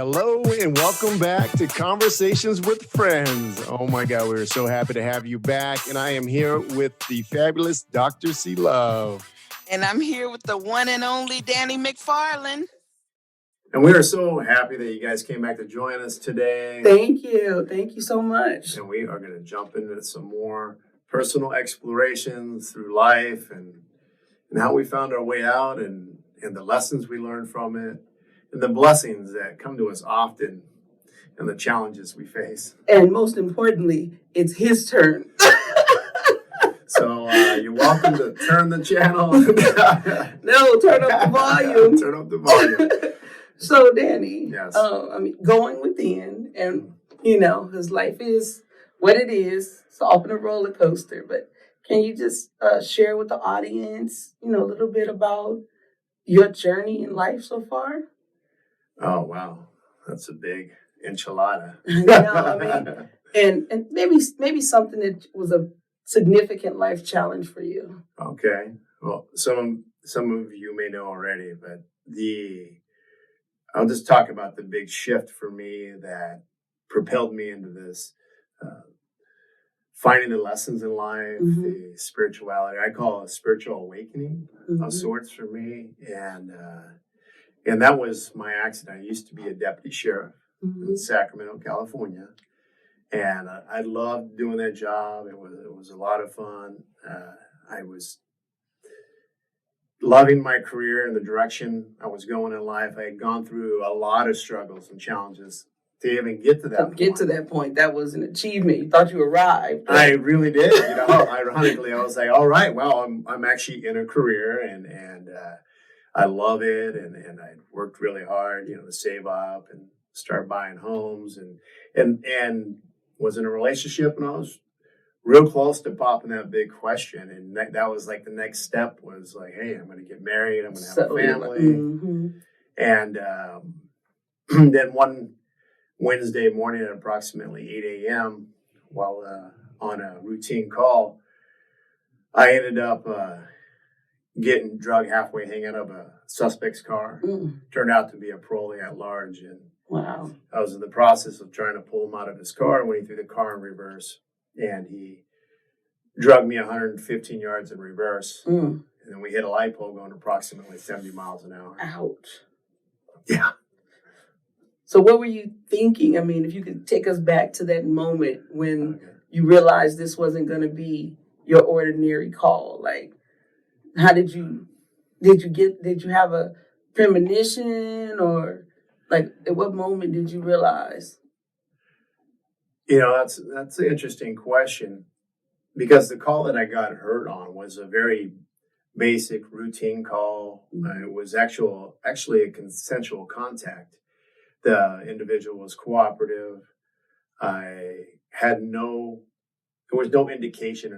Hello and welcome back to Conversations with Friends. Oh my God, we're so happy to have you back. And I am here with the fabulous Dr. C. Love. And I'm here with the one and only Danny McFarland. And we are so happy that you guys came back to join us today. Thank you. Thank you so much. And we are going to jump into some more personal explorations through life and how we found our way out and the lessons we learned from it and the blessings that come to us often and the challenges we face. And most importantly, it's his turn. So you're welcome to turn the channel. No, turn up the volume. Turn up the volume. So, Danny, Yes. Going within, and his life is what it is. It's often a roller coaster, but can you just share with the audience, a little bit about your journey in life so far? Oh, wow. That's a big enchilada. And maybe something that was a significant life challenge for you. Okay. Well, some of you may know already, but I'll just talk about the big shift for me that propelled me into this, finding the lessons in life, the spirituality. I call it a spiritual awakening of sorts for me. And that was my accident. I used to be a deputy sheriff in Sacramento, California. And I loved doing that job. It was a lot of fun. I was loving my career and the direction I was going in life. I had gone through a lot of struggles and challenges to even get to that point. Get to that point. That was an achievement. You thought you arrived. I really did. Ironically, I was like, all right, well, I'm actually in a career and I love it. And I worked really hard, to save up and start buying homes and was in a relationship, and I was real close to popping that big question. And that was like the next step was like, hey, I'm going to get married. I'm going to have a family. And then one Wednesday morning at approximately 8 a.m. while on a routine call, I ended up getting drugged halfway hanging out of a suspect's car. Turned out to be a parolee at large. And wow. I was in the process of trying to pull him out of his car when he threw the car in reverse. And he drugged me 115 yards in reverse. And then we hit a light pole going approximately 70 miles an hour. Ouch. Yeah. So what were you thinking? I mean, if you could take us back to that moment when you realized this wasn't going to be your ordinary call. Like, how did you have a premonition, or like at what moment did you realize? That's an interesting question, because the call that I got hurt on was a very basic routine call. It was actually a consensual contact. The individual was cooperative. There was no indication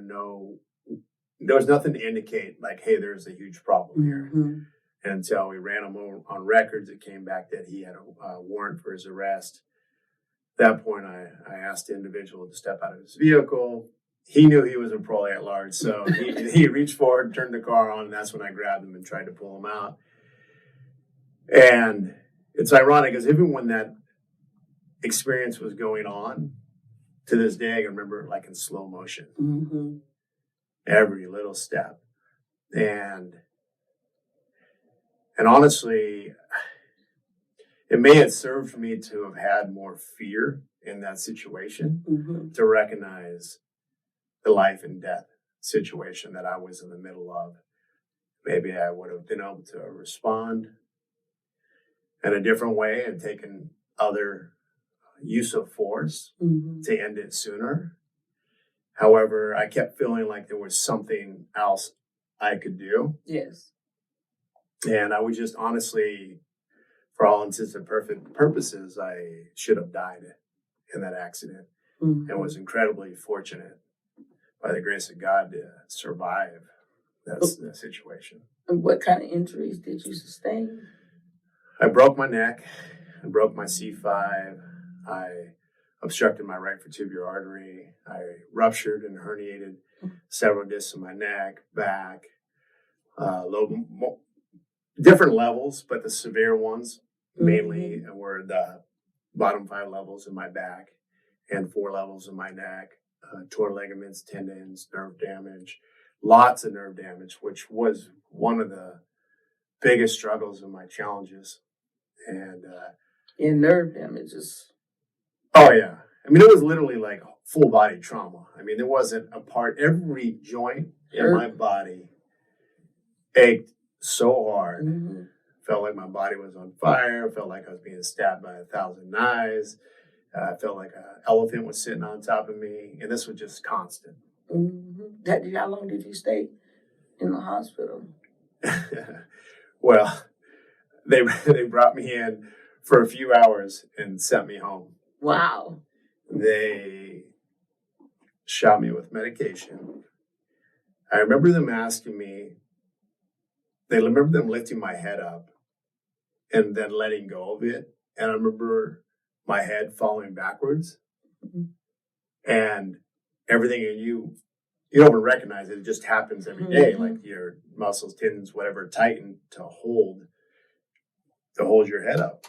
there was nothing to indicate like, hey, there's a huge problem here. Until we ran him on records, it came back that he had a warrant for his arrest. At that point, I asked the individual to step out of his vehicle. He knew he was a parolee at large, so he reached forward, turned the car on, and that's when I grabbed him and tried to pull him out. And it's ironic, because even when that experience was going on, to this day, I remember it like in slow motion. Every little step. And honestly, it may have served me to have had more fear in that situation, to recognize the life and death situation that I was in the middle of. Maybe I would have been able to respond in a different way and taken other use of force to end it sooner. However, I kept feeling like there was something else I could do. Yes. And I would just honestly, for all intents and purposes, I should have died in that accident. And was incredibly fortunate, by the grace of God, to survive that situation. And what kind of injuries did you sustain? I broke my neck. I broke my C5. I obstructed my right vertebral artery. I ruptured and herniated several discs in my neck, back, different levels, but the severe ones mainly were the bottom 5 levels in my back and 4 levels in my neck, torn ligaments, tendons, nerve damage, lots of nerve damage, which was one of the biggest struggles and my challenges. And nerve damage is. oh yeah, I mean it was literally like full body trauma. I mean there wasn't a part. Every joint in my body ached so hard. Mm-hmm. Felt like my body was on fire. Felt like I was being stabbed by 1,000 knives. I felt like an elephant was sitting on top of me, and this was just constant. Mm-hmm. How long did you stay in the hospital? Well, they brought me in for a few hours and sent me home. Wow. They shot me with medication. I remember them asking me, they remember them lifting my head up and then letting go of it. And I remember my head falling backwards. Mm-hmm. And everything in you don't even recognize it. It just happens every day. Mm-hmm. Like your muscles, tendons, whatever, tighten to hold your head up.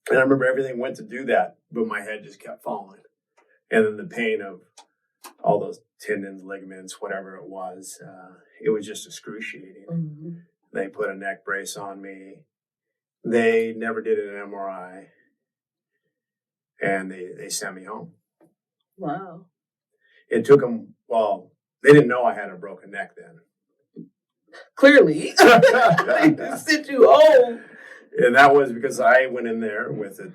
And I remember everything went to do that, but my head just kept falling. And then the pain of all those tendons, ligaments, whatever it was just excruciating. Mm-hmm. They put a neck brace on me. They never did an MRI. And they sent me home. Wow. It took them, well, they didn't know I had a broken neck then. Clearly. They just sent you home. And that was because I went in there with a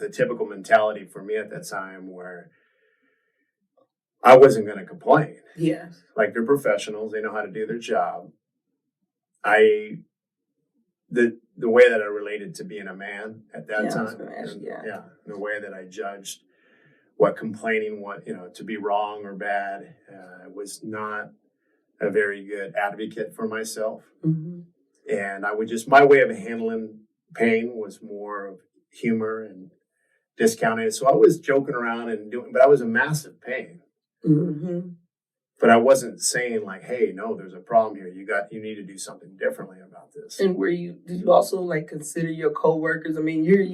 typical mentality for me at that time where I wasn't going to complain. Yes. Like they're professionals. They know how to do their job. The way that I related to being a man at that time. The way that I judged what complaining, to be wrong or bad, was not a very good advocate for myself. Mm-hmm. And my way of handling pain was more of humor and discounting it. So I was joking around but I was in massive pain. Mm-hmm. But I wasn't saying like, hey, no, there's a problem here. You need to do something differently about this. And did you also like consider your coworkers? I mean, you're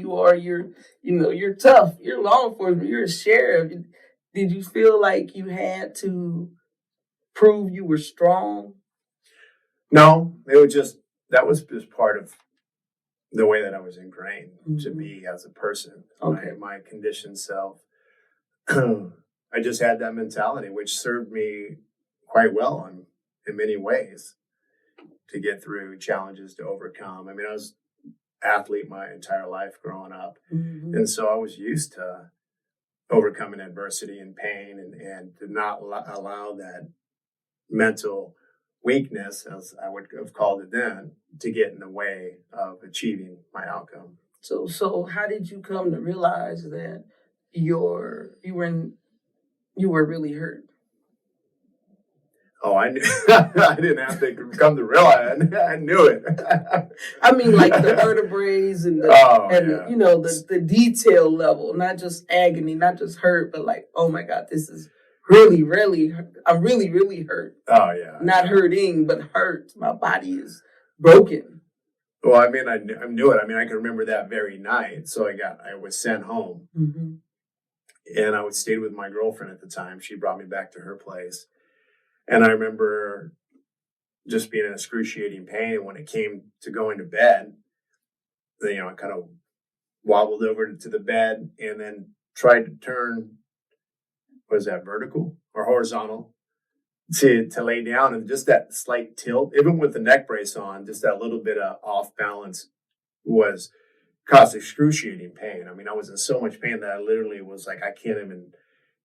tough. You're law enforcement. You're a sheriff. Did you feel like you had to prove you were strong? No, that was just part of the way that I was ingrained to be as a person. Okay. My conditioned self. I just had that mentality, which served me quite well in many ways to get through challenges, to overcome. I mean, I was an athlete my entire life growing up. Mm-hmm. And so I was used to overcoming adversity and pain and to not allow that mental weakness, as I would have called it then, to get in the way of achieving my outcome. So how did you come to realize that you were really hurt? Oh, I knew. I didn't have to come to realize. I knew it. I mean, like the vertebrae and the detail level, not just agony, not just hurt, but like, oh my God, this is really, really, I'm really, really hurt. Oh yeah. Not hurting, but hurt. My body is broken. Well, I mean, I knew it. I mean, I can remember that very night. So I was sent home. Mm-hmm. And I stayed with my girlfriend at the time. She brought me back to her place. And I remember just being in excruciating pain. And when it came to going to bed, I kind of wobbled over to the bed and then tried to turn, was that vertical or horizontal, to lay down. And just that slight tilt, even with the neck brace on, just that little bit of off balance caused excruciating pain. I mean, I was in so much pain that I literally was like, I can't even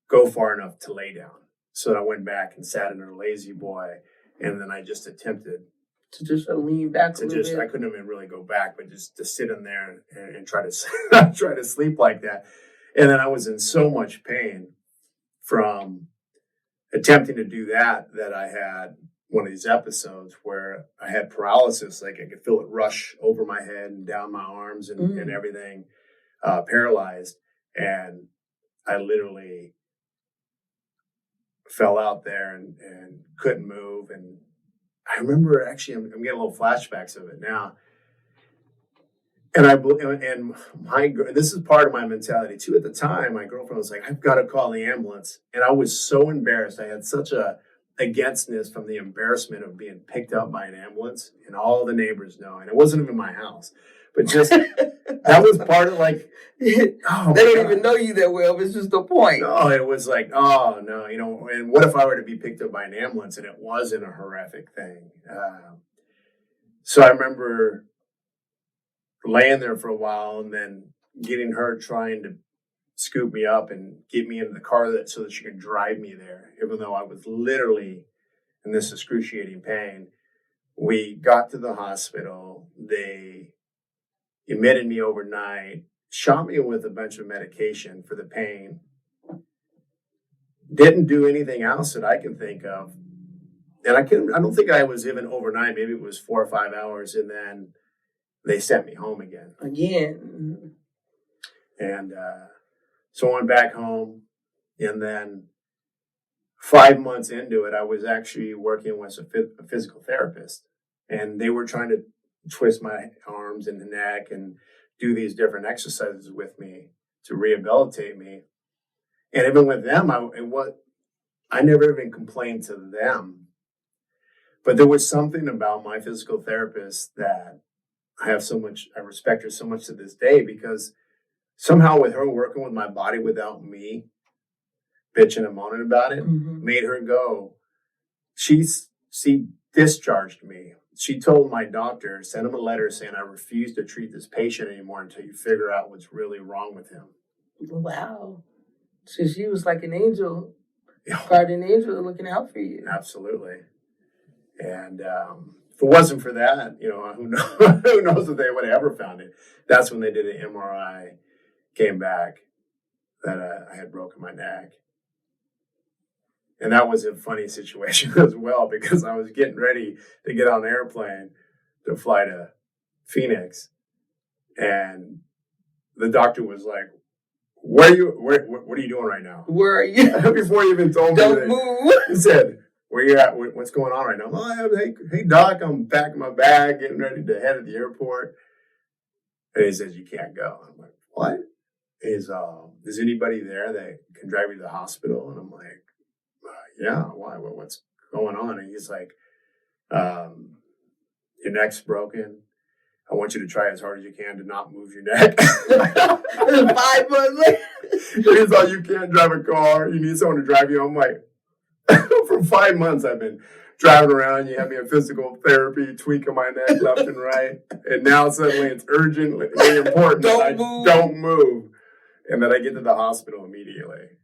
go far enough to lay down. So I went back and sat in a lazy boy, and then I just attempted to just lean back a little bit. I couldn't even really go back, but just to sit in there and try to try to sleep like that. And then I was in so much pain from attempting to do that I had one of these episodes where I had paralysis. Like I could feel it rush over my head and down my arms and everything, paralyzed. And I literally fell out there and couldn't move. And I remember actually, I'm getting little flashbacks of it now. And this is part of my mentality too. At the time, my girlfriend was like, "I've got to call the ambulance," and I was so embarrassed. I had such a againstness from the embarrassment of being picked up by an ambulance, and all the neighbors know, and it wasn't even my house, but just that was part of like, oh, they don't even know you that well. It's just the point. No, it was like, oh no, and what if I were to be picked up by an ambulance and it wasn't a horrific thing? So I remember laying there for a while and then getting her trying to scoop me up and get me into the car so that she could drive me there, even though I was literally in this excruciating pain. We got to the hospital. They admitted me overnight, shot me with a bunch of medication for the pain. Didn't do anything else that I can think of. And I don't think I was even overnight. Maybe it was 4 or 5 hours. And then they sent me home again. And so I went back home. And then 5 months into it, I was actually working with a physical therapist. And they were trying to twist my arms and the neck and do these different exercises with me to rehabilitate me. And even with them, I never even complained to them. But there was something about my physical therapist that I respect her so much to this day, because somehow with her working with my body without me bitching and moaning about it, made her go. She discharged me. She told my doctor, sent him a letter saying, "I refuse to treat this patient anymore until you figure out what's really wrong with him." Wow. So she was like an angel, guardian angel looking out for you. Absolutely. And if it wasn't for that, who knows if they would have ever found it. That's when they did an MRI, came back that I had broken my neck. And that was a funny situation as well, because I was getting ready to get on an airplane to fly to Phoenix. And the doctor was like, what are you doing right now? Where are you? Before he even told me. Don't move. He said, "Where you at? What's going on right now?" Hey, doc, I'm packing my bag, getting ready to head to the airport. And he says, "You can't go." I'm like, "What?" Is anybody there that can drive you to the hospital? And I'm like, "Yeah, why? What's going on?" And he's like, "Your neck's broken. I want you to try as hard as you can to not move your neck." 5 months later. He's like, "You can't drive a car. You need someone to drive you." I'm like, for 5 months I've been driving around. You have me in physical therapy, tweaking my neck left and right. And now suddenly it's urgently important that I don't move. And that I get to the hospital immediately.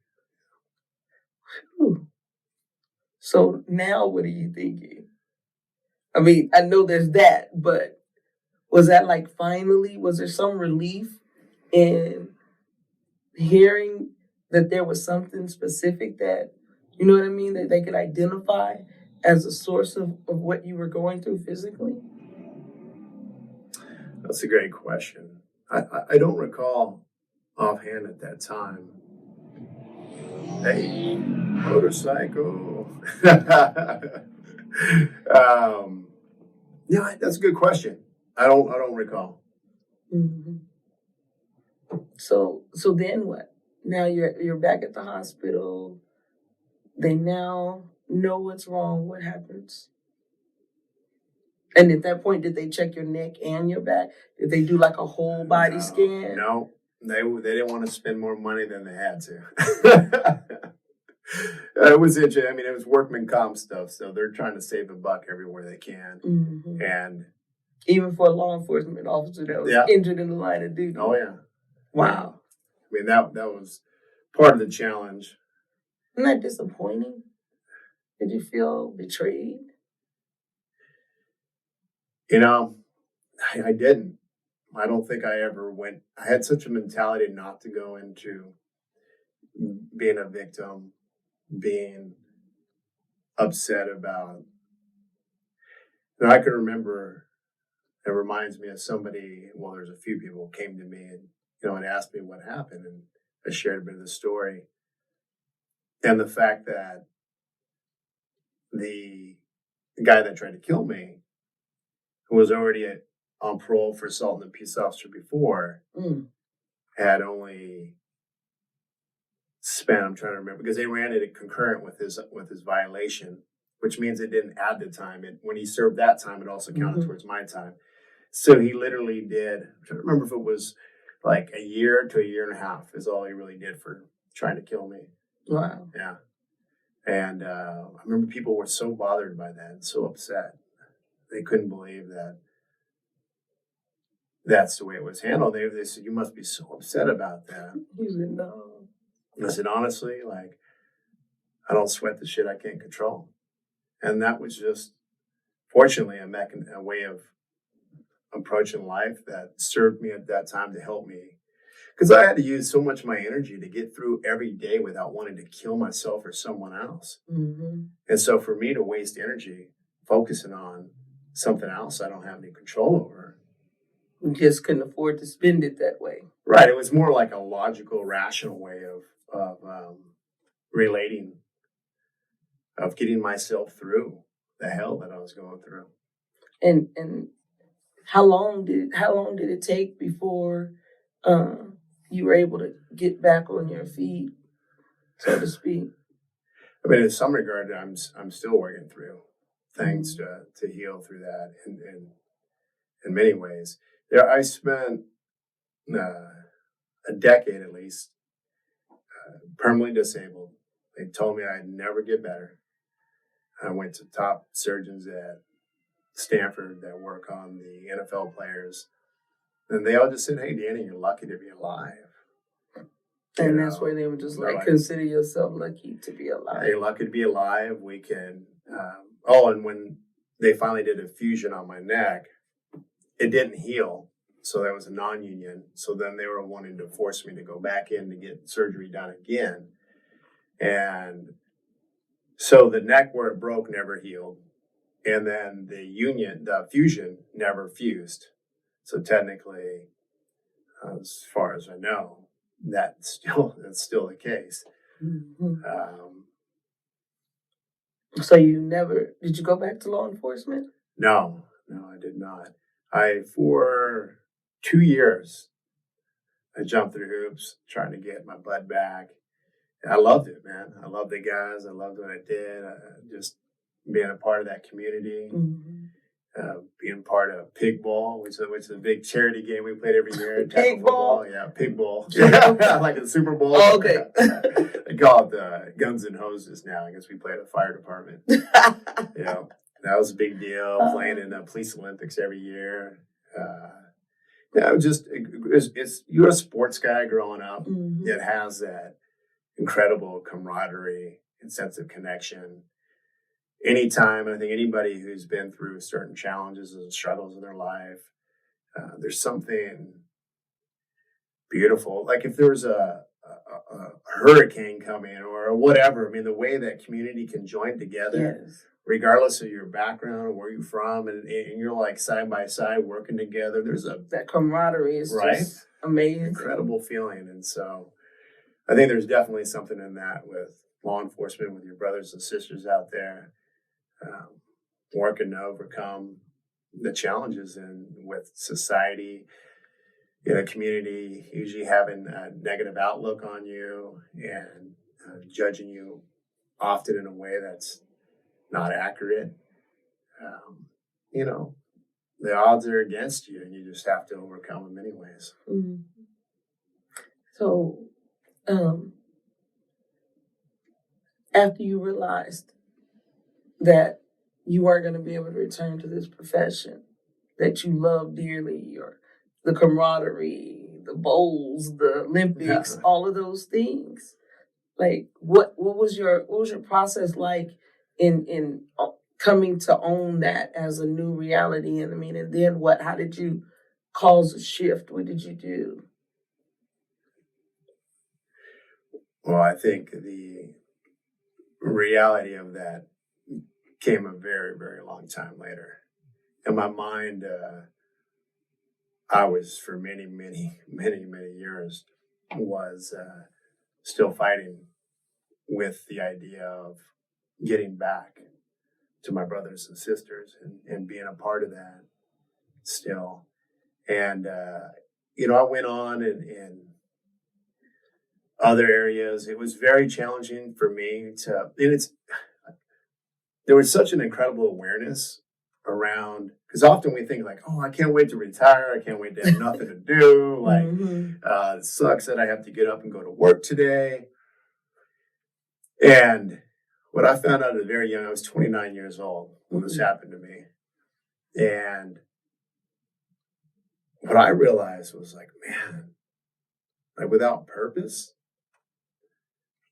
So now what are you thinking? I mean, I know there's that, but was that like finally, was there some relief in hearing that there was something specific that, you know what I mean, that they could identify as a source of what you were going through physically? That's a great question. I don't recall offhand at that time. Hey, motorcycle. Yeah, that's a good question. I don't recall. So then what? Now you're back at the hospital. They now know what's wrong. What happens? And at that point, did they check your neck and your back? Did they do like a whole body scan? No, they didn't want to spend more money than they had to. It was interesting. I mean, it was workman comp stuff, so they're trying to save a buck everywhere they can. And even for a law enforcement officer that was injured in the line of duty. Oh yeah. Wow. I mean, that was part of the challenge. Isn't that disappointing? Did you feel betrayed? I didn't. I don't think I ever went. I had such a mentality not to go into being a victim, being upset about. I can remember, it reminds me of somebody, well, there's a few people who came to me and asked me what happened, and I shared a bit of the story. And the fact that the guy that tried to kill me, who was already on parole for assaulting a peace officer before had only spent, I'm trying to remember, because they ran it concurrent with his violation, which means it didn't add the time. When he served that time, it also counted towards my time. So he literally did, I'm trying to remember if it was like a year to a year and a half is all he really did for trying to kill me. Wow. Yeah. And I remember people were so bothered by that and so upset. They couldn't believe that that's the way it was handled. They said, you must be so upset about that. He said, no. I said, honestly, like, I don't sweat the shit I can't control. And that was just, fortunately, a way of approaching life that served me at that time to help me. Because I had to use so much of my energy to get through every day without wanting to kill myself or someone else. And so for me to waste energy focusing on something else I don't have any control over. You just couldn't afford to spend it that way. Right. It was more like a logical, rational way of relating, of getting myself through the hell that I was going through. And how long did it take before you were able to get back on your feet, so to speak? I mean, in some regard, I'm still working through things to heal through that in many ways. I spent a decade at least permanently disabled. They told me I'd never get better. I went to top surgeons at Stanford that work on the NFL players. And they all just said, hey, Danny, you're lucky to be alive. And that's why they were just like, consider yourself lucky to be alive. You're lucky to be alive. We can, and when they finally did a fusion on my neck, it didn't heal. So that was a non-union. So then they were wanting to force me to go back in to get surgery done again. And so the neck where it broke never healed. And then the fusion never fused. So technically, as far as I know, that's still the case. So did you go back to law enforcement? No, I did not. For 2 years, I jumped through hoops trying to get my blood back. I loved it, man. I loved the guys. I loved what I did. Just being a part of that community, being part of Pig Ball, which is a big charity game we played every year. Pig Ball? Yeah, Pig Ball. Like the Super Bowl. Oh, okay. They call it Guns and Hoses now. I guess we play at a fire department. That was a big deal, playing in the Police Olympics every year. You're a sports guy growing up. It has that incredible camaraderie and sense of connection. Anytime, and I think anybody who's been through certain challenges and struggles in their life, there's something beautiful. Like if there was a hurricane coming or whatever, I mean, the way that community can join together, regardless of your background or where you're from, and you're like side by side working together, that camaraderie is just amazing. Incredible feeling. And so I think there's definitely something in that with law enforcement, with your brothers and sisters out there, working to overcome the challenges with society, community usually having a negative outlook on you and judging you often in a way that's not accurate. The odds are against you and you just have to overcome them anyways. So, after you realized that you weren't going to be able to return to this profession that you love dearly, or the camaraderie, the bowls, the Olympics, all of those things, like what was your process like in coming to own that as a new reality? And I mean, and then how did you cause a shift? What did you do? Well, I think the reality of that came a very, very long time later. In my mind, I was for many, many, many, many years was still fighting with the idea of getting back to my brothers and sisters and being a part of that still. And, I went on in other areas. It was very challenging for me there was such an incredible awareness around, because often we think like, oh, I can't wait to retire. I can't wait to have nothing to do. Like, it sucks that I have to get up and go to work today. And what I found out at very young, I was 29 years old when this happened to me. And what I realized was like, man, like without purpose,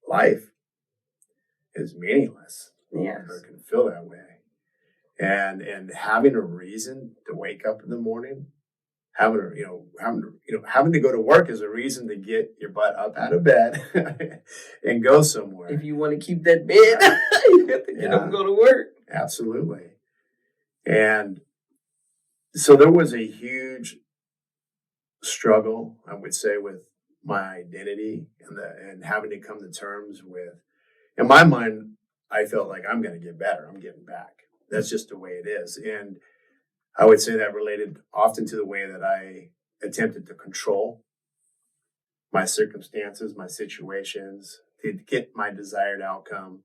life is meaningless. Yes. Or it can feel that way. And having a reason to wake up in the morning, having to go to work is a reason to get your butt up out of bed and go somewhere. If you want to keep that bed, you have to get up and go to work. Absolutely. And so there was a huge struggle, I would say, with my identity and having to come to terms with, in my mind, I felt like I'm going to get better. I'm getting back. That's just the way it is. And I would say that related often to the way that I attempted to control my circumstances, my situations, to get my desired outcome.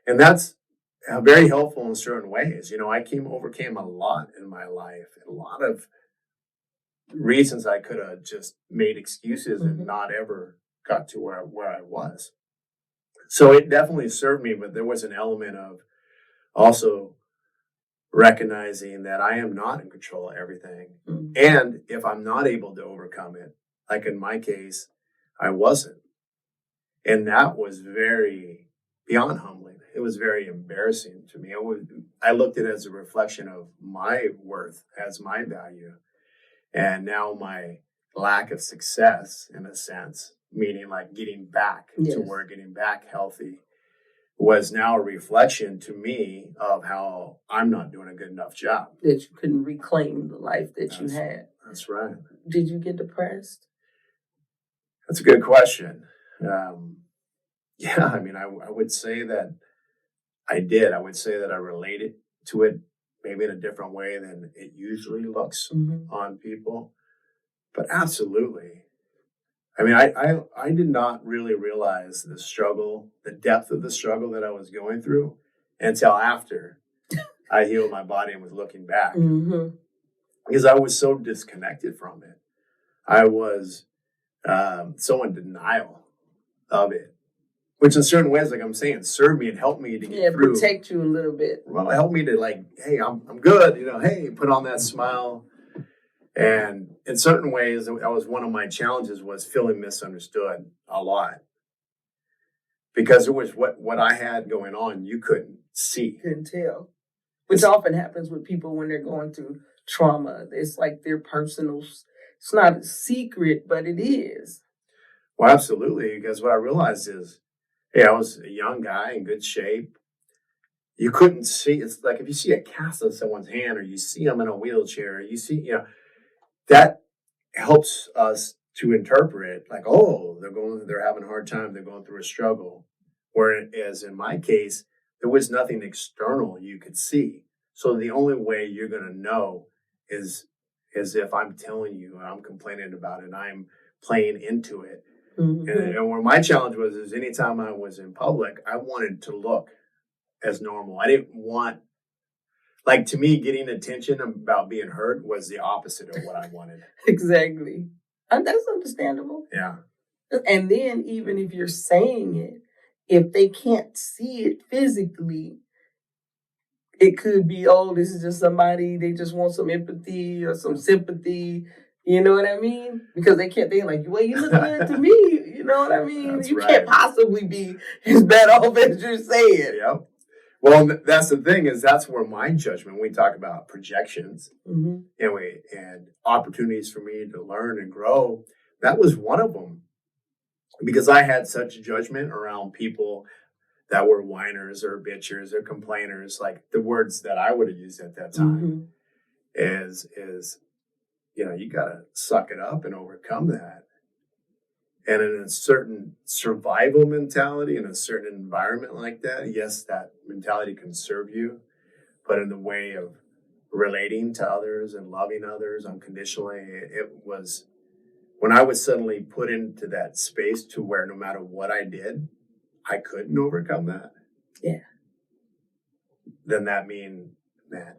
And that's very helpful in certain ways. I overcame a lot in my life, a lot of reasons I could have just made excuses and not ever got to where I was. So it definitely served me, but there was an element of also recognizing that I am not in control of everything. And if I'm not able to overcome it, like in my case, I wasn't. And that was very beyond humbling. It was very embarrassing to me. I looked at it as a reflection of my worth, as my value. And now my lack of success, in a sense, meaning like getting back to work, getting back healthy, was now a reflection to me of how I'm not doing a good enough job. That you couldn't reclaim the life that you had. That's right. Did you get depressed? That's a good question. I would say that I did. I would say that I related to it maybe in a different way than it usually looks on people. But absolutely. I did not really realize the struggle, the depth of the struggle that I was going through until after I healed my body and was looking back. Because I was so disconnected from it. I was so in denial of it, which in certain ways, like I'm saying, served me and helped me to get through. Protect you a little bit. Well, it helped me to hey, I'm good. Hey, put on that smile. And in certain ways, that was one of my challenges, was feeling misunderstood a lot. Because it was what I had going on, you couldn't see. Couldn't tell. Which often happens with people when they're going through trauma. It's like their personal, it's not a secret, but it is. Well, absolutely. Because what I realized is, hey, I was a young guy in good shape. You couldn't see. It's like if you see a cast of someone's hand, or you see them in a wheelchair, or you see, that helps us to interpret like, oh, they're having a hard time. They're going through a struggle. Whereas in my case, there was nothing external you could see. So the only way you're going to know is if I'm telling you and I'm complaining about it and I'm playing into it. And where my challenge was is anytime I was in public, I wanted to look as normal. I didn't want, like, to me, getting attention about being hurt was the opposite of what I wanted. Exactly. And that's understandable. Yeah. And then even if you're saying it, if they can't see it physically, it could be, oh, this is just somebody, they just want some empathy or some sympathy. You know what I mean? Because they're like, well, you look good to me. You know what I mean? That's you right. Can't possibly be as bad off as you're saying. Yep. Well, that's the thing, is that's where my judgment, when we talk about projections and opportunities for me to learn and grow, that was one of them. Because I had such judgment around people that were whiners or bitchers or complainers, like the words that I would have used at that time is you got to suck it up and overcome that. And in a certain survival mentality, in a certain environment like that, yes, that mentality can serve you. But in the way of relating to others and loving others unconditionally. It was when I was suddenly put into that space to where no matter what I did, I couldn't overcome that. Yeah. Then that mean that,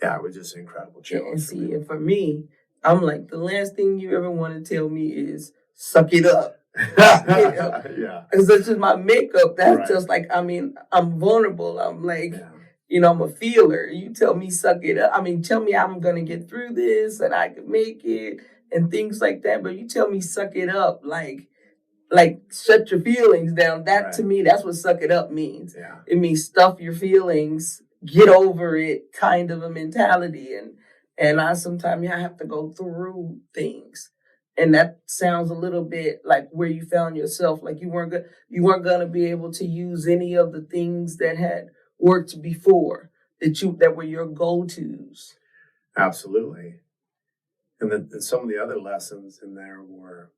it was just an incredible challenge. And see, and for me, I'm like, the last thing you ever want to tell me is suck it up. Yeah. Because that's just my makeup. That's Right. just like, I mean, I'm vulnerable. I'm like, Yeah. I'm a feeler. You tell me suck it up. I mean, tell me I'm going to get through this and I can make it and things like that. But you tell me suck it up, like shut your feelings down. That to Right. me, that's what suck it up means. Yeah. It means stuff your feelings, get over it kind of a mentality. And I sometimes I have to go through things. And that sounds a little bit like where you found yourself, like you weren't going to be able to use any of the things that had worked before that were your go-tos. Absolutely. And then some of the other lessons in there were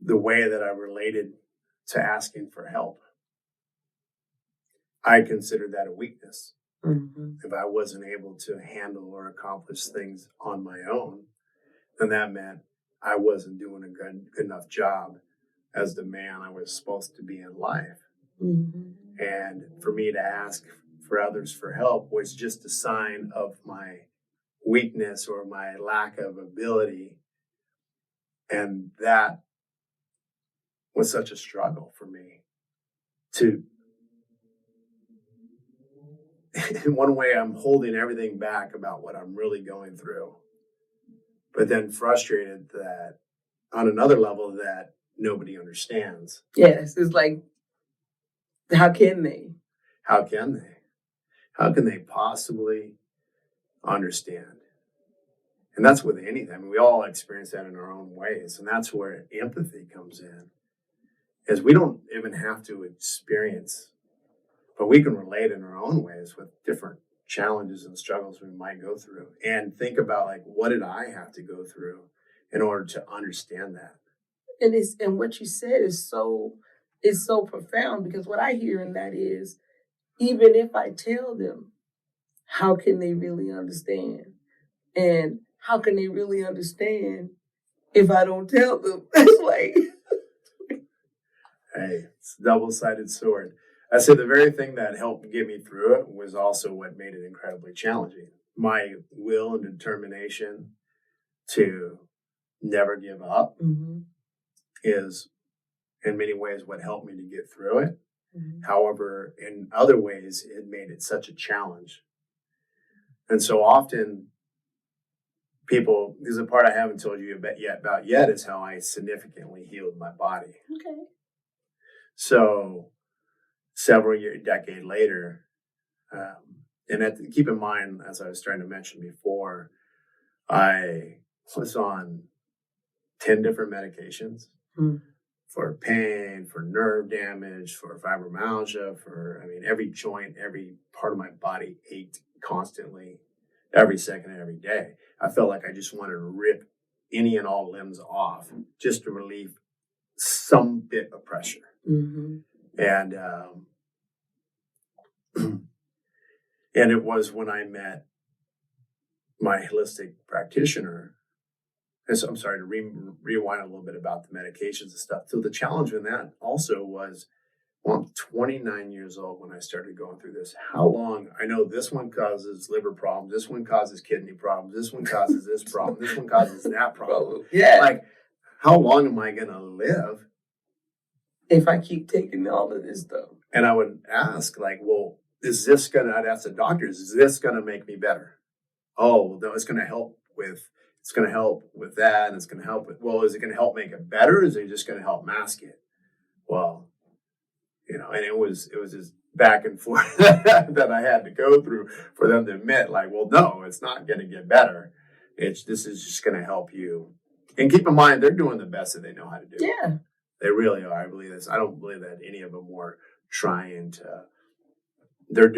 the way that I related to asking for help. I considered that a weakness. Mm-hmm. If I wasn't able to handle or accomplish things on my own, then that meant I wasn't doing a good enough job as the man I was supposed to be in life. Mm-hmm. And for me to ask for others for help was just a sign of my weakness or my lack of ability. And that was such a struggle for me to, in one way, I'm holding everything back about what I'm really going through, but then frustrated that on another level that nobody understands. Yes, it's like, how can they? How can they? How can they possibly understand? And that's with anything. I mean, we all experience that in our own ways. And that's where empathy comes in. Is we don't even have to experience, but we can relate in our own ways with different challenges and struggles we might go through. And think about, like, what did I have to go through in order to understand that? And what you said is so profound, because what I hear in that is, even if I tell them, how can they really understand? And how can they really understand if I don't tell them? It's like, hey, it's a double-sided sword. I said the very thing that helped get me through it was also what made it incredibly challenging. My will and determination to never give up mm-hmm. is in many ways what helped me to get through it. Mm-hmm. However, in other ways, it made it such a challenge. And so often people, there's a part I haven't told you about yet is how I significantly healed my body. Okay. So decade later, and keep in mind, as I was trying to mention before, I was on 10 different medications for pain, for nerve damage, for fibromyalgia, every joint, every part of my body ached constantly, every second of every day. I felt like I just wanted to rip any and all limbs off just to relieve some bit of pressure. Mm-hmm. And and it was when I met my holistic practitioner. And so I'm sorry to rewind a little bit about the medications and stuff. So the challenge in that also was, well, I'm 29 years old when I started going through this. How long? I know this one causes liver problems. This one causes kidney problems. This one causes this problem. This one causes that problem. Yeah. Like, how long am I going to live if I keep taking all of this stuff? And I would ask, like, well, I'd ask the doctors, is this going to make me better? Oh, well, no, it's going to help with that. And it's going to help with, well, is it going to help make it better? Or is it just going to help mask it? Well, and it was just back and forth that I had to go through for them to admit, like, well, no, it's not going to get better. This is just going to help you. And keep in mind, they're doing the best that they know how to do. Yeah. They really are. I believe this. I don't believe that any of them were trying to. They're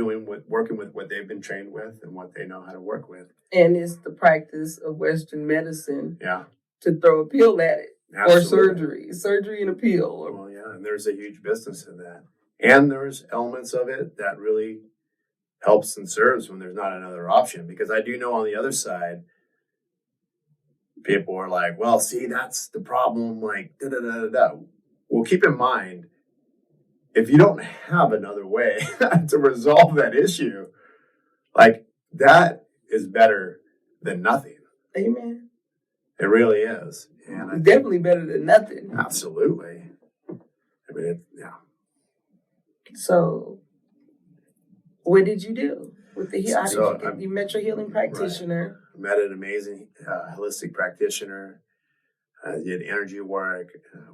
working with what they've been trained with and what they know how to work with. And it's the practice of Western medicine. Yeah. To throw a pill at it. Absolutely. Or surgery and a pill. Well, yeah, and there's a huge business in that. And there's elements of it that really helps and serves when there's not another option. Because I do know on the other side, people are like, well, see, that's the problem. Like, da da da da da. Well, keep in mind, if you don't have another way to resolve that issue, like that is better than nothing. Amen. It really is. And It's definitely better than nothing. Absolutely. I mean, yeah. So, what did you do with the healing? So You met your healing practitioner. Right. I met an amazing holistic practitioner. Did energy work,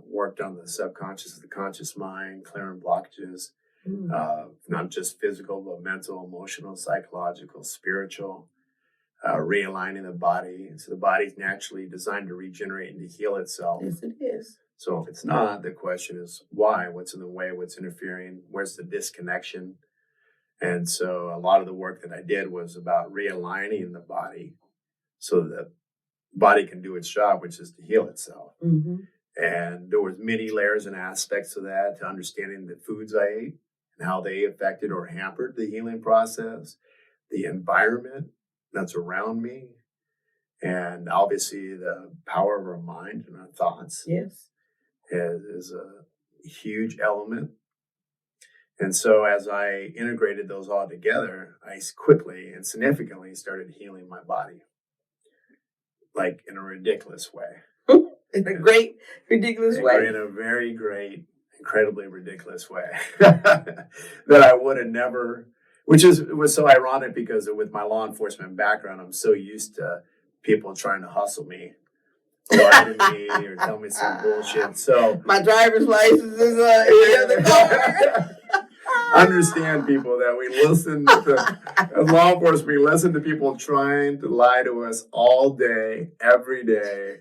worked on the subconscious of the conscious mind, clearing blockages, not just physical, but mental, emotional, psychological, spiritual, realigning the body. So the body's naturally designed to regenerate and to heal itself. Yes, it is. So if it's not, the question is why? What's in the way? What's interfering? Where's the disconnection? And so a lot of the work that I did was about realigning the body so that body can do its job, which is to heal itself. Mm-hmm. And there was many layers and aspects of that, to understanding the foods I ate and how they affected or hampered the healing process, the environment that's around me, and obviously the power of our mind and our thoughts. Yes, is a huge element. And so as I integrated those all together, I quickly and significantly started healing my body. Like in a ridiculous way. In a great, ridiculous way. In a very great, incredibly ridiculous way. That I would have never, it was so ironic because with my law enforcement background, I'm so used to people trying to hustle me, target me, or tell me some bullshit. So my driver's license is in the car. Understand, people, that we listen to, as law enforcement, we listen to people trying to lie to us all day, every day.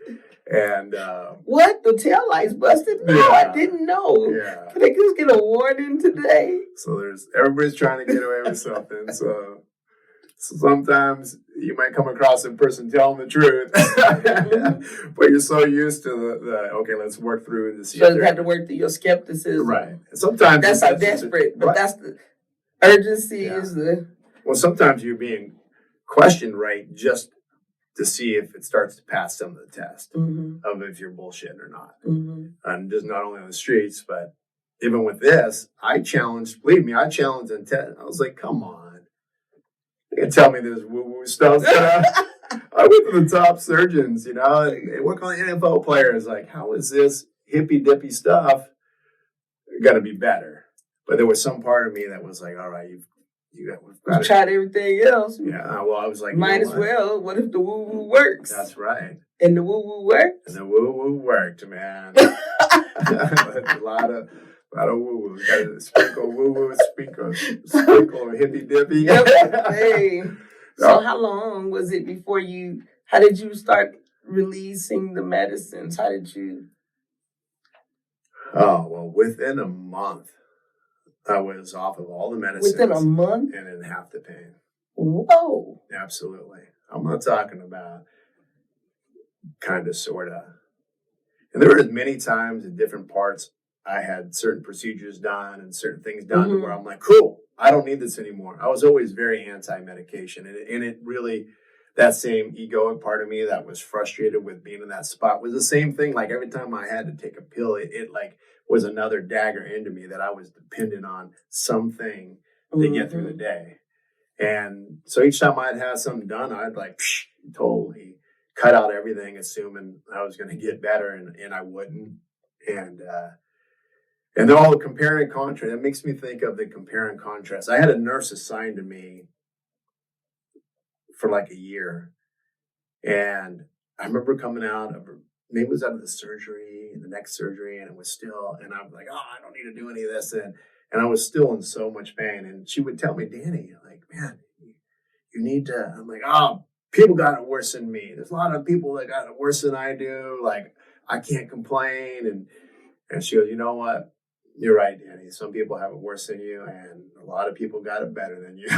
And what? The tail lights busted? No, yeah, I didn't know. Yeah. Can I just get a warning today? So everybody's trying to get away with something. So sometimes you might come across a person telling the truth, but you're so used to the okay, let's work through this. So you have to work through your skepticism. Right. And sometimes that's not desperate, but right. That's the urgency is the. Well, sometimes you're being questioned, right, just to see if it starts to pass some of the test of if you're bullshitting or not. And just not only on the streets, but even with this, I challenged intent. I was like, come on. You can tell me this woo-woo stuff. I went to the top surgeons, and they work on NFL players. Like, how is this hippy-dippy stuff going to be better? But there was some part of me that was like, all right, you've tried everything else. Yeah, well, I was like, might as well. What if the woo-woo works? That's right. And the woo-woo worked? And the woo-woo worked, man. A lot of woo-woo. Got to sprinkle woo-woo, sprinkle hippy-dippy. Hey. So how long was it before how did you start releasing the medicines? How did you? Oh, well, within a month, I was off of all the medicines. Within a month? And in half the pain. Whoa. Absolutely. I'm not talking about kind of, sort of. And there were many times in different parts I had certain procedures done and certain things done where I'm like, cool, I don't need this anymore. I was always very anti-medication. And it really, that same egoic part of me that was frustrated with being in that spot was the same thing. Like every time I had to take a pill, it like was another dagger into me that I was dependent on something to get through the day. And so each time I'd have something done, I'd like totally cut out everything, assuming I was going to get better, and I wouldn't. And then all the compare and contrast, that makes me think of the compare and contrast. I had a nurse assigned to me for like a year. And I remember coming out of, maybe it was out of the surgery, the next surgery, and it was still, and I'm like, oh, I don't need to do any of this. And I was still in so much pain. And she would tell me, Danny, like, man, you need to, I'm like, oh, people got it worse than me. There's a lot of people that got it worse than I do. Like, I can't complain. And she goes, you know what? You're right, Danny. Some people have it worse than you, and a lot of people got it better than you.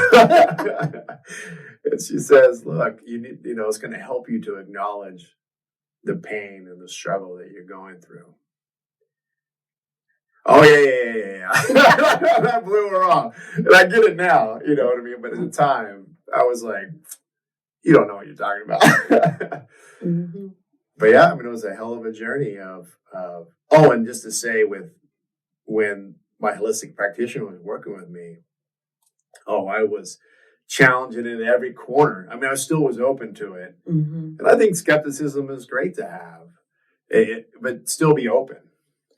And she says, look, you need, it's going to help you to acknowledge the pain and the struggle that you're going through. Oh yeah. That blew her off. And I get it now, you know what I mean? But at the time, I was like, you don't know what you're talking about. Mm-hmm. But yeah, I mean, it was a hell of a journey oh, and just to say when my holistic practitioner was working with me, oh, I was challenging it in every corner. I mean, I still was open to it. Mm-hmm. And I think skepticism is great to have, but still be open.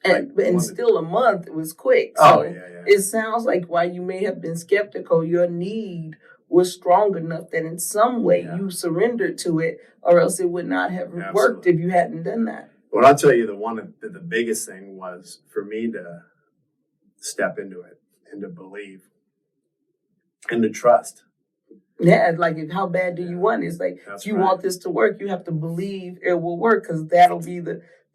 And still a month, it was quick. So oh, yeah. It sounds like while you may have been skeptical, your need was strong enough that in some way you surrendered to it, or else it would not have worked if you hadn't done that. Well, I'll tell you the biggest thing was for me to step into it and to believe and to trust. Yeah, like how bad do you want? It's like if you want this to work, you have to believe it will work, because that'll be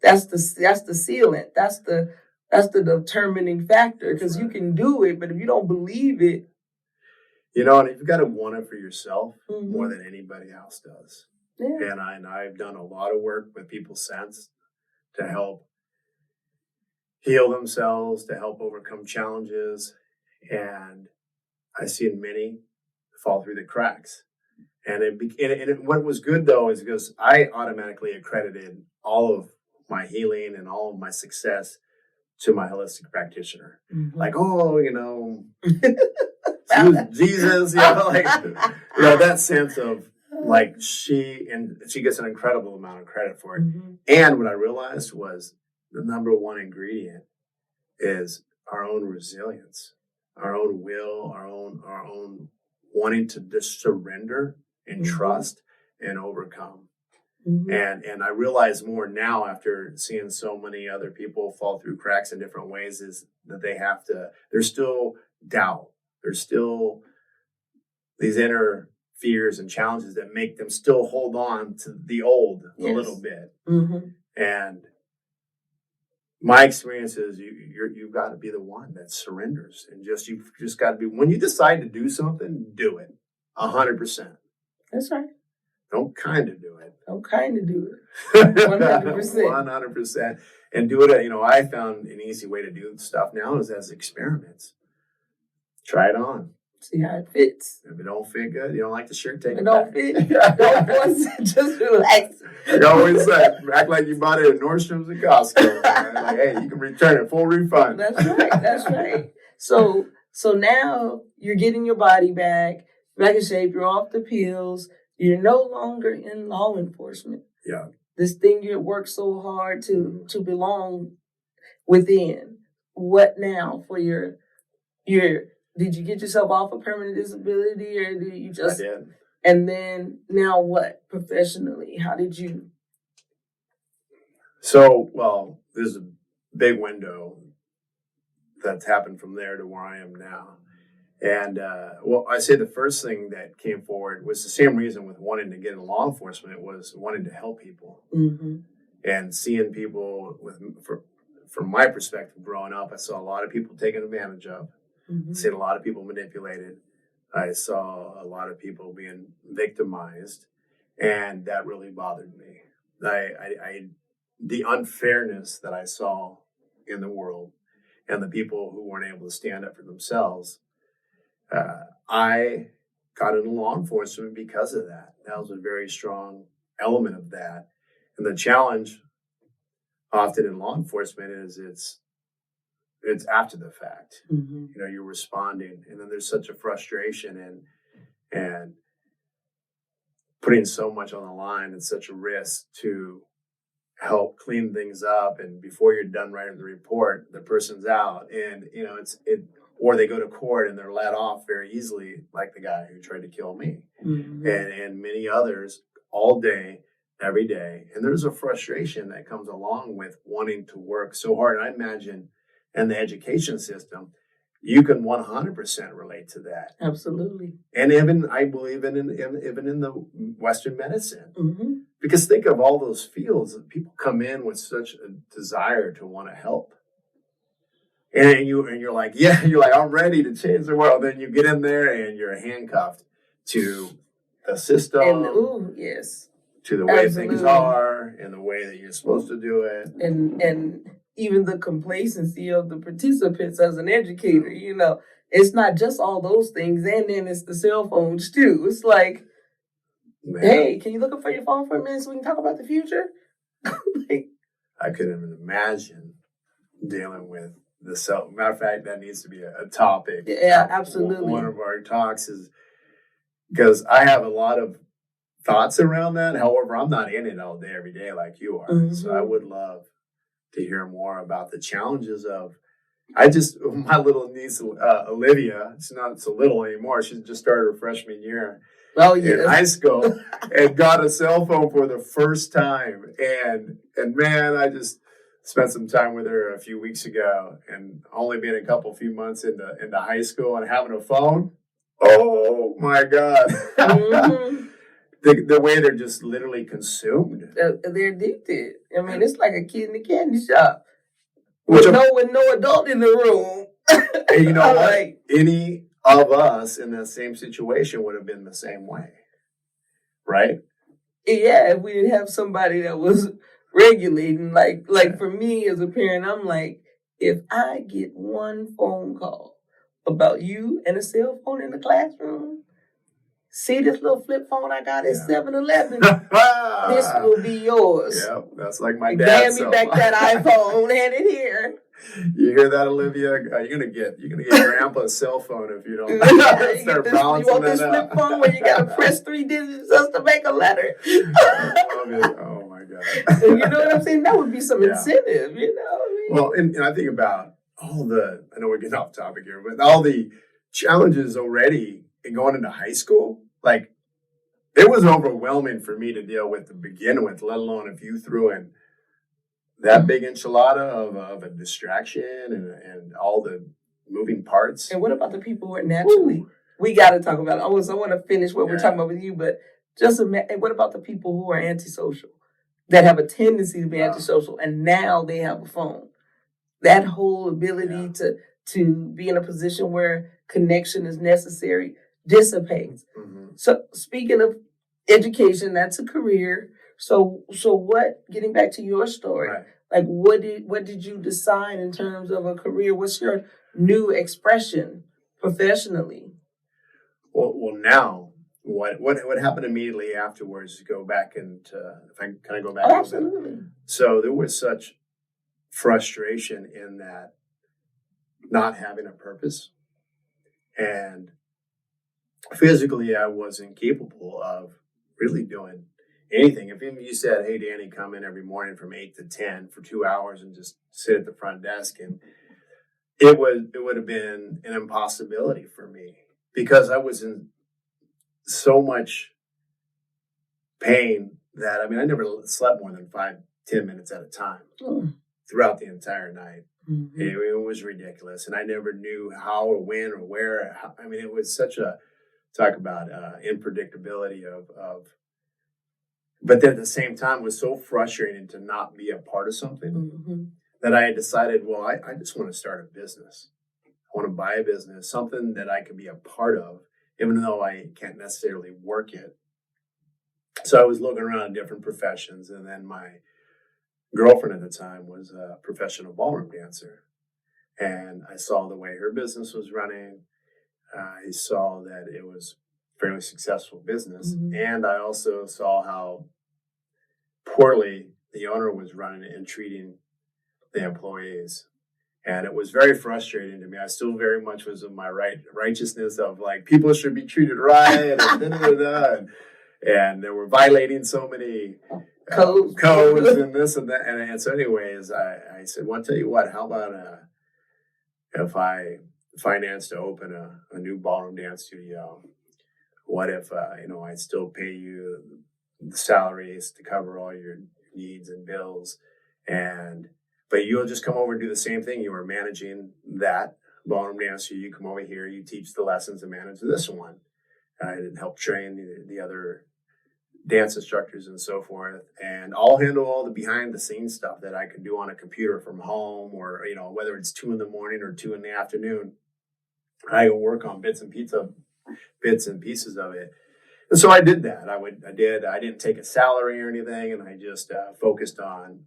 that's the sealant. That's the determining factor, because you can do it, but if you don't believe it, you know, and you've got to want it for yourself more than anybody else does. Yeah. And I've done a lot of work with people since to help heal themselves, to help overcome challenges, and I've seen many fall through the cracks. And what was good though is because I automatically accredited all of my healing and all of my success to my holistic practitioner. Mm-hmm. Like, oh, you know, Jesus, you know, like, you know, that sense of like she gets an incredible amount of credit for it. Mm-hmm. And what I realized was the number one ingredient is our own resilience, our own will, our own wanting to just surrender and trust and overcome. Mm-hmm. And I realize more now after seeing so many other people fall through cracks in different ways is that there's still doubt. There's still these inner fears and challenges that make them still hold on to the old a little bit. Mm-hmm. And my experience is you've got to be the one that surrenders, and you've just got to be, when you decide to do something, do it 100%. That's right. Don't kind of do it. Don't kind of do it. 100%. 100%. And do it. You know, I found an easy way to do stuff now is as experiments. Try it on. See how it fits. If it don't fit good, you don't like the shirt, take it back. Don't fit. Don't force it. Just relax. I always say, act like you bought it at Nordstrom's and Costco. Like, hey, you can return it, full refund. That's right. That's right. So now you're getting your body back in shape. You're off the pills. You're no longer in law enforcement. Yeah. This thing you worked so hard to belong within. What now for your? Did you get yourself off of permanent disability, or did you just? I did. And then now what professionally? How did you? So, well, there's a big window that's happened from there to where I am now. And, I say the first thing that came forward was the same reason with wanting to get in law enforcement, was wanting to help people. Mm-hmm. And seeing people from my perspective growing up, I saw a lot of people taken advantage of. Mm-hmm. Seen a lot of people manipulated. I saw a lot of people being victimized, and that really bothered me. The unfairness that I saw in the world, and the people who weren't able to stand up for themselves. I got into law enforcement because of that. That was a very strong element of that. And the challenge often in law enforcement is it's after the fact. Mm-hmm. You know, you're responding, and then there's such a frustration and putting so much on the line and such a risk to help clean things up. And before you're done writing the report, the person's out, and you know or they go to court and they're let off very easily, like the guy who tried to kill me. Mm-hmm. and many others, all day, every day. And there's a frustration that comes along with wanting to work so hard. And I imagine in the education system, you can 100% relate to that. Absolutely. And even, I believe, even in the Western medicine. Mm-hmm. Because think of all those fields that people come in with such a desire to want to help. And you're like, I'm ready to change the world. Then you get in there and you're handcuffed to the system. Yes. To the way things are and the way that you're supposed to do it. And even the complacency of the participants as an educator. It's not just all those things, and then it's the cell phones too. It's like, Man, hey, can you look up for your phone for a minute so we can talk about the future? I couldn't even imagine dealing with the cell. Matter of fact, that needs to be a topic. Yeah, absolutely. One of our talks is because I have a lot of thoughts around that. However, I'm not in it all day, every day like you are. Mm-hmm. So I would love to hear more about the challenges of. My little niece, Olivia, it's not so little anymore. She just started her freshman year in high school and got a cell phone for the first time. And man, I just spent some time with her a few weeks ago, and only being a few months into high school and having a phone. Oh my God. Mm-hmm. The way they're just literally consumed. They're addicted. I mean, it's like a kid in the candy shop. With no adult in the room. And you know what? Any of us in that same situation would have been the same way. Right? Yeah, if we didn't have somebody that was regulating. Like for me as a parent, I'm like, if I get one phone call about you and a cell phone in the classroom, see this little flip phone I got at 7-Eleven? This will be yours. Yeah, that's like my dad's. Hand me back that iPhone, hand it here. You hear that, Olivia? You're gonna get Grandpa's cell phone if you don't start balancing You want this flip phone where you gotta press 3 digits just to make a letter? I love it. Oh my God! You know what I'm saying? That would be some incentive. You know what I mean? Well, and I think about I know we're getting off topic here, but all the challenges already in going into high school. Like, it was overwhelming for me to deal with to begin with, let alone if you threw in that big enchilada of a distraction and all the moving parts. And what about the people who are naturally? Ooh. We got to talk about it. I want to finish what we're talking about with you, but what about the people who are antisocial, that have a tendency to be antisocial, and now they have a phone? That whole ability to be in a position where connection is necessary dissipates. Mm-hmm. So speaking of education, that's a career. So what, getting back to your story, like what did you decide in terms of a career? What's your new expression professionally? Well now what happened immediately afterwards, go back into, if I kind of go back a little bit. So there was such frustration in that not having a purpose, and physically I wasn't capable of really doing anything. If you said, hey, Danny, come in every morning from 8 to 10 for 2 hours and just sit at the front desk, and it would have been an impossibility for me, because I was in so much pain that, I never slept more than 5-10 minutes at a time throughout the entire night. Mm-hmm. It was ridiculous. And I never knew how or when or where. It was such a, talk about unpredictability of, but then at the same time, it was so frustrating to not be a part of something that I had decided, well, I just want to start a business. I want to buy a business, something that I could be a part of, even though I can't necessarily work it. So I was looking around at different professions, and then my girlfriend at the time was a professional ballroom dancer, and I saw the way her business was running. I saw that it was a fairly successful business, and I also saw how poorly the owner was running it and treating the employees. And it was very frustrating to me. I still very much was in my righteousness of, like, people should be treated right, and and they were violating so many codes and this and that. And so anyways, I said, well, I'll tell you what, how about if I finance to open a new ballroom dance studio? What if, I still pay you the salaries to cover all your needs and bills, but you'll just come over and do the same thing. You were managing that ballroom dance studio. You come over here, you teach the lessons and manage this one. I didn't help train the other dance instructors and so forth, and I'll handle all the behind the scenes stuff that I can do on a computer from home, or whether it's 2 a.m. or 2 p.m. I can work on bits and pieces of it. And so I did that. I didn't take a salary or anything, and I just focused on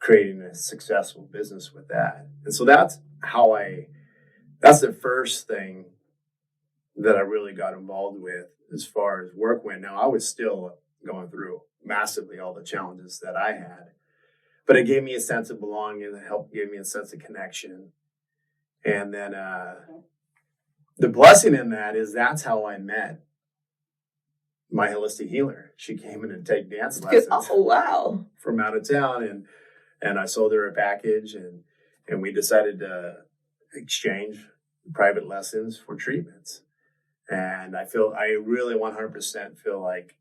creating a successful business with that. And so that's the first thing that I really got involved with as far as work went. Now, I was still going through massively all the challenges that I had, but it gave me a sense of belonging, and it helped give me a sense of connection. And then the blessing in that is that's how I met my holistic healer. She came in to take dance lessons. Oh, wow. From out of town, and I sold her a package, and we decided to exchange private lessons for treatments. And I really 100% feel like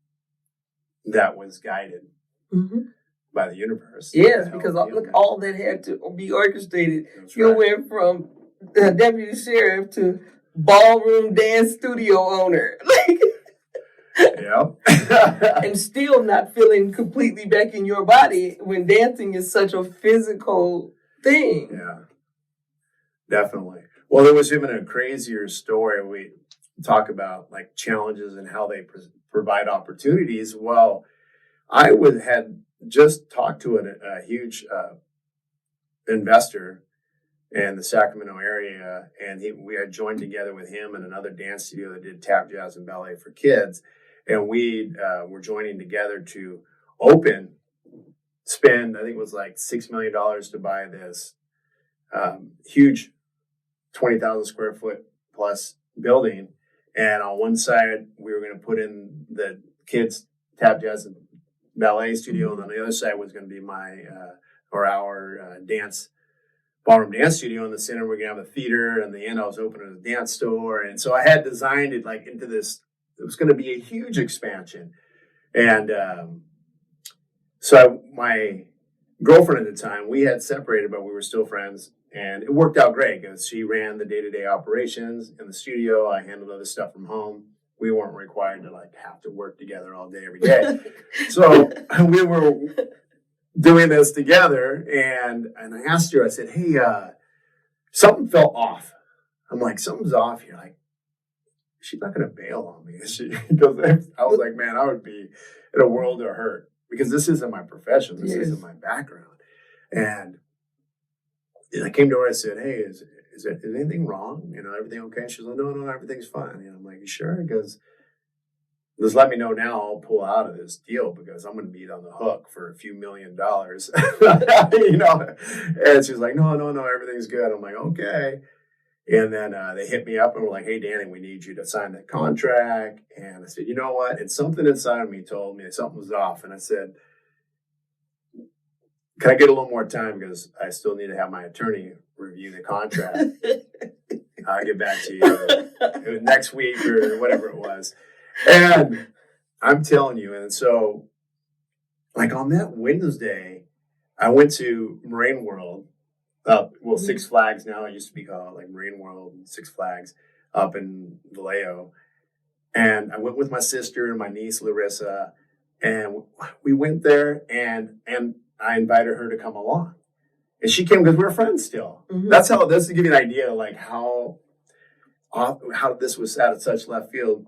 that was guided by the universe. Yes, because look, all that had to be orchestrated. That's You right. went from deputy sheriff to ballroom dance studio owner. Yep. And still not feeling completely back in your body when dancing is such a physical thing. Yeah, definitely. Well, there was even a crazier story. We talk about like challenges and how they provide opportunities. Well, I had just talked to a huge investor in the Sacramento area, and we had joined together with him and another dance studio that did tap, jazz, and ballet for kids. And we were joining together to spend, I think it was like $6 million to buy this huge 20,000 square foot plus building. And on one side, we were going to put in the kids' tap, jazz, and ballet studio. And on the other side was going to be our ballroom dance studio. In the center, we're going to have a theater. And the end, I was opening a dance store. And so I had designed it like into this. It was going to be a huge expansion. And so my girlfriend at the time, we had separated, but we were still friends. And it worked out great because she ran the day-to-day operations in the studio. I handled other stuff from home. We weren't required to like have to work together all day, every day. So we were doing this together. And I asked her, I said, hey, something felt off. I'm like, something's off here. Like, she's not going to bail on me. Because I was like, man, I would be in a world of hurt because this isn't my profession. This isn't my background. And I came to her and I said, hey, is anything wrong? Everything okay? She's like, no, everything's fine. I'm like, you sure? Because just let me know now. I'll pull out of this deal because I'm going to be on the hook for a few $1 million. And she's like, no, everything's good. I'm like, okay. And then they hit me up and were like, hey, Danny, we need you to sign that contract. And I said, you know what? And something inside of me told me something was off. And I said, can I get a little more time because I still need to have my attorney review the contract. I'll get back to you next week or whatever it was. And I'm telling you, and so like on that Wednesday, I went to Marine World. Six Flags now. It used to be called like Marine World and Six Flags up in Vallejo. And I went with my sister and my niece, Larissa, and we went there and I invited her to come along. And she came because we're friends still. That's to give you an idea of like how this was out of such left field.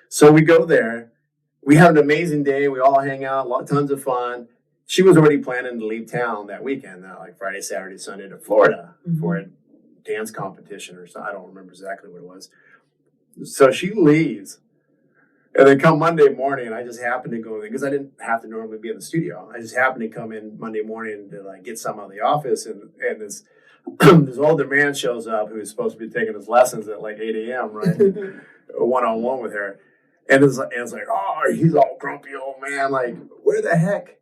So we go there. We have an amazing day. We all hang out, tons of fun. She was already planning to leave town that weekend, like Friday, Saturday, Sunday to Florida for a dance competition or something. I don't remember exactly what it was. So she leaves. And then come Monday morning, I just happened to go in because I didn't have to normally be in the studio. I just happened to come in Monday morning to like get some out of the office. And this this older man shows up who's supposed to be taking his lessons at like 8 a.m., right? One-on-one with her. And it's like, oh, he's all grumpy old man. Like, where the heck?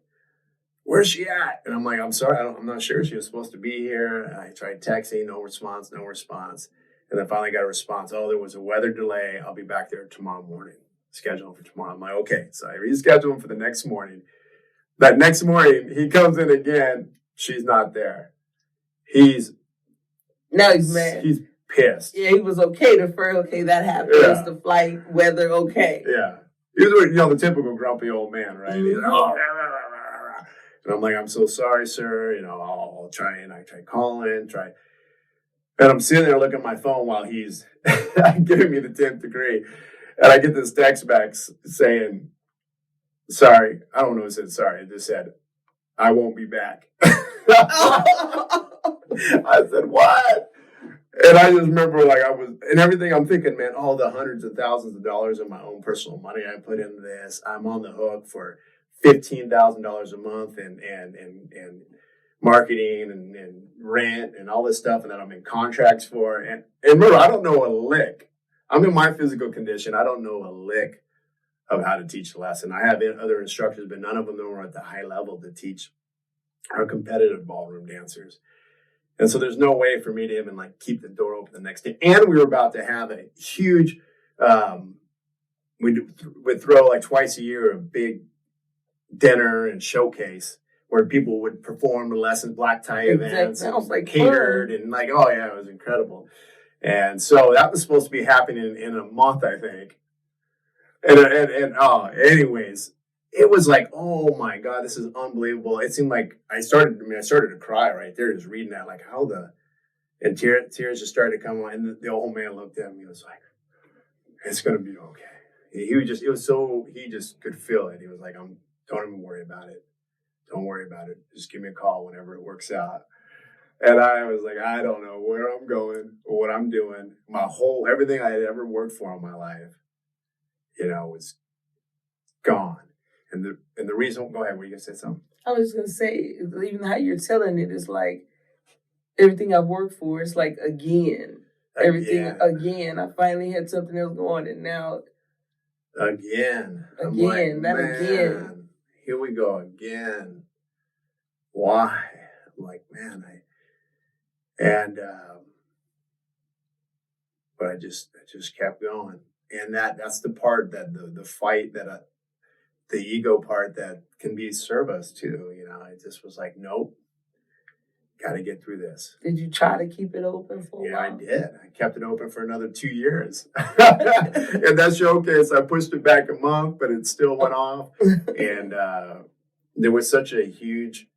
Where's she at? And I'm like, I'm sorry, I'm not sure. She was supposed to be here. And I tried texting, no response. And then finally got a response. Oh, there was a weather delay. I'll be back there tomorrow morning. Schedule for tomorrow. I'm like, okay. So I reschedule him for the next morning. That next morning, he comes in again. She's not there. Now he's mad. He's pissed. Yeah, he was okay to first. Okay, that happens. The flight, weather, okay. Yeah. He was, the typical grumpy old man, right? He's like, oh, and I'm like, I'm so sorry, sir. I'll try. And I try calling, And I'm sitting there looking at my phone while he's giving me the 10th degree. And I get this text back saying, sorry. I don't know who said sorry. It just said, I won't be back. I said, what? And I just remember and everything I'm thinking, man, all the hundreds of thousands of dollars of my own personal money I put into this, I'm on the hook for $15,000 a month and marketing and rent and all this stuff, and that I'm in contracts for. And remember, I don't know a lick. I'm in my physical condition. I don't know a lick of how to teach a lesson. I have other instructors, but none of them are at the high level to teach our competitive ballroom dancers. And so there's no way for me to even keep the door open the next day. And we were about to have a huge, we would throw twice a year a big dinner and showcase where people would perform the lessons, black tie events, sounds like catered, fun. and oh yeah, it was incredible. And so that was supposed to be happening in a month, I think. Anyways, it was oh my God, this is unbelievable. It seemed like I started to cry right there, just reading that, and tears just started to come on. And the old man looked at me and was like, it's going to be okay. He just could feel it. He was like, don't even worry about it. Don't worry about it. Just give me a call whenever it works out. And I was like, I don't know where I'm going or what I'm doing. Everything I had ever worked for in my life, was gone. And the reason, go ahead, were you going to say something? I was going to say, even how you're telling it is everything I've worked for, it's again. Everything again. I finally had something else going, and now again. Again. Here we go again. Why? I'm like, man, but I just kept going. And that's the part that the fight that the ego part that can be service too. I just was like, nope, got to get through this. Did you try to keep it open for a while? Yeah, I did. I kept it open for another 2 years. And that showcase, I pushed it back a month, but it still went off. And there was such a huge,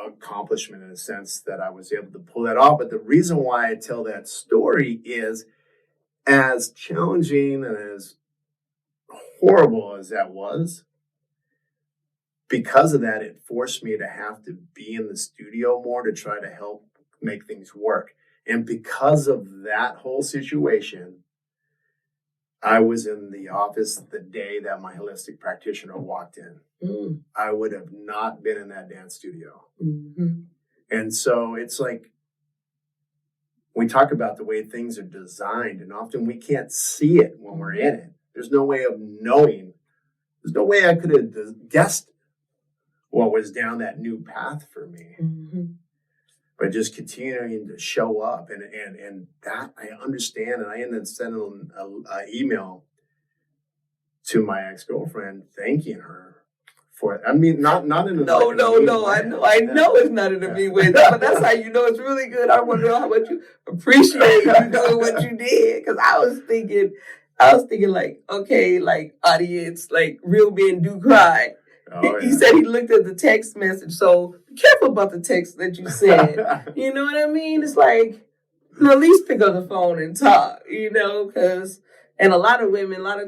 accomplishment in a sense that I was able to pull that off. But the reason why I tell that story is, as challenging and as horrible as that was, because of that, it forced me to have to be in the studio more to try to help make things work. And because of that whole situation, I was in the office the day that my holistic practitioner walked in. Mm. I would have not been in that dance studio. Mm-hmm. And so it's we talk about the way things are designed, and often we can't see it when we're in it. There's no way of knowing. There's no way I could have guessed what was down that new path for me. Mm-hmm. But just continuing to show up, and that I understand. And I ended up sending an email to my ex-girlfriend thanking her for it. I mean, not in a no. I know it's not in a mean way, but that's how you know it's really good. I want to know how much you appreciate you doing what you did, because I was thinking audience, real men do cry. Oh, he said he looked at the text message, so be careful about the text that you send. You know what I mean? It's at least pick up the phone and talk, because, and a lot of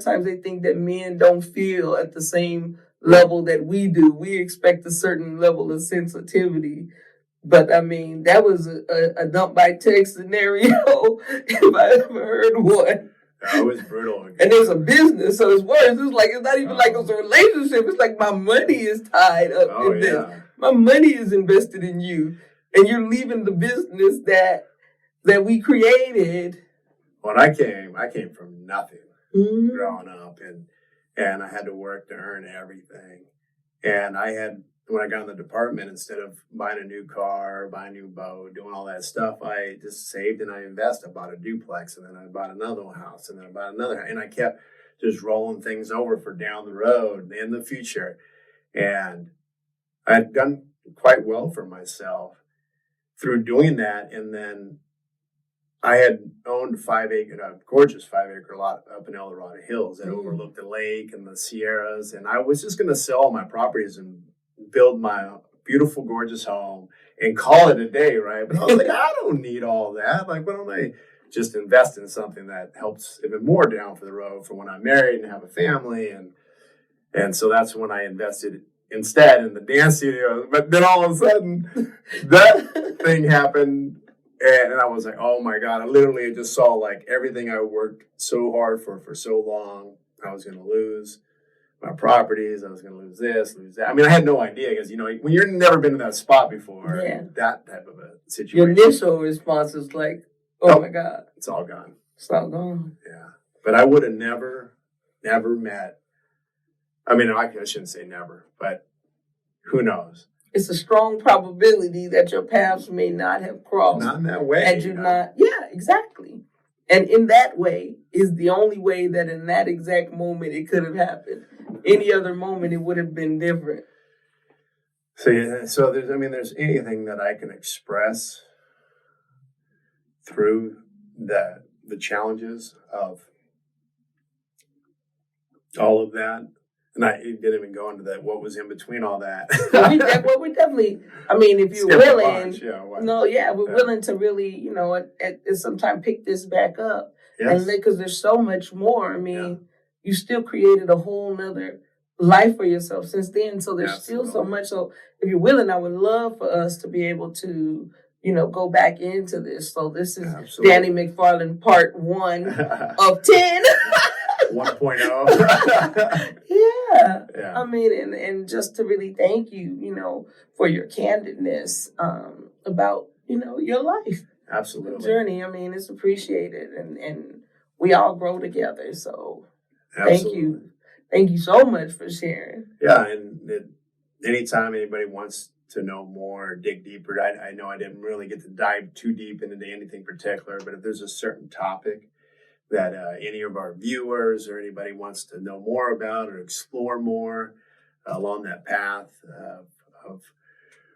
times they think that men don't feel at the same level that we do. We expect a certain level of sensitivity. But I mean, that was a dump by text scenario, if I ever heard one. That was brutal. And there's a business, so it's worse. It's not even like it's a relationship. It's like my money is tied up in this. My money is invested in you, and you're leaving the business that we created. When I came from nothing growing up, and I had to work to earn everything. And when I got in the department, instead of buying a new car, buying a new boat, doing all that stuff, I just saved and I invested. I bought a duplex, and then I bought another house, and then I bought another house. And I kept just rolling things over for down the road in the future. And I had done quite well for myself through doing that. And then I had owned a gorgeous 5-acre lot up in El Dorado Hills that overlooked the lake and the Sierras. And I was just going to sell my properties and build my beautiful, gorgeous home and call it a day, right? But I was like, I don't need all that. Why don't I just invest in something that helps even more down for the road for when I'm married and have a family? And And so that's when I invested instead in the dance studio. But then all of a sudden, that thing happened. And I was like, oh my God, I literally just saw like everything I worked so hard for so long, I was going to lose my properties. I was going to lose this, lose that. I mean, I had no idea because, you know, when you've never been in that spot before, that type of a situation. Your initial response is like, oh my God. It's all gone. It's all gone. Yeah. But I would have never met. I mean, I shouldn't say never, but who knows? It's a strong probability that your paths may not have crossed. Not in that way. And yeah, exactly. And in that way is the only way that in that exact moment it could have happened. Any other moment it would have been different. So there's anything that I can express through the challenges of all of that. And I didn't even go into that. What was in between all that? we definitely. I mean, if you're willing, we're willing to really, you know, at some time pick this back up, and because there's so much more. I mean, you still created a whole nother life for yourself since then. So there's still so much. So if you're willing, I would love for us to be able to, you know, go back into this. So this is Danny McFarland, part 1 of 10. 1.0. Yeah. I mean, and just to really thank you, you know, for your candidness about, you know, your life. Absolutely. Journey. I mean, it's appreciated, and we all grow together. So thank you. Thank you so much for sharing. Yeah, and anytime anybody wants to know more, dig deeper, I know I didn't really get to dive too deep into anything particular, but if there's a certain topic that any of our viewers or anybody wants to know more about or explore more along that path of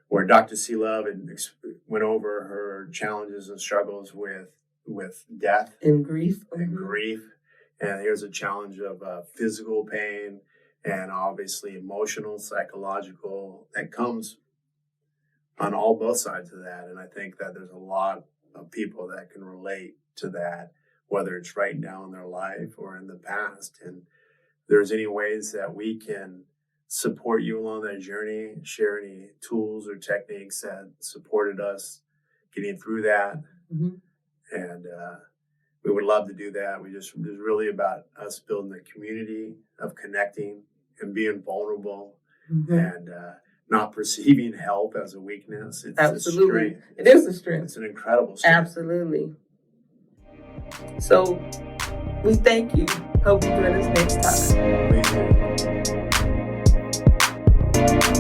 where Dr. C. Love went over her challenges and struggles with death and grief. And here's a challenge of physical pain and obviously emotional, psychological, that comes on both sides of that. And I think that there's a lot of people that can relate to that, whether it's right now in their life or in the past. And if there's any ways that we can support you along that journey, share any tools or techniques that supported us getting through that. Mm-hmm. And we would love to do that. It was really about us building a community of connecting and being vulnerable and not perceiving help as a weakness. It's Absolutely. a strength. It is a strength. It's an incredible strength. Absolutely. So we thank you. Hope you join us next time. Please do.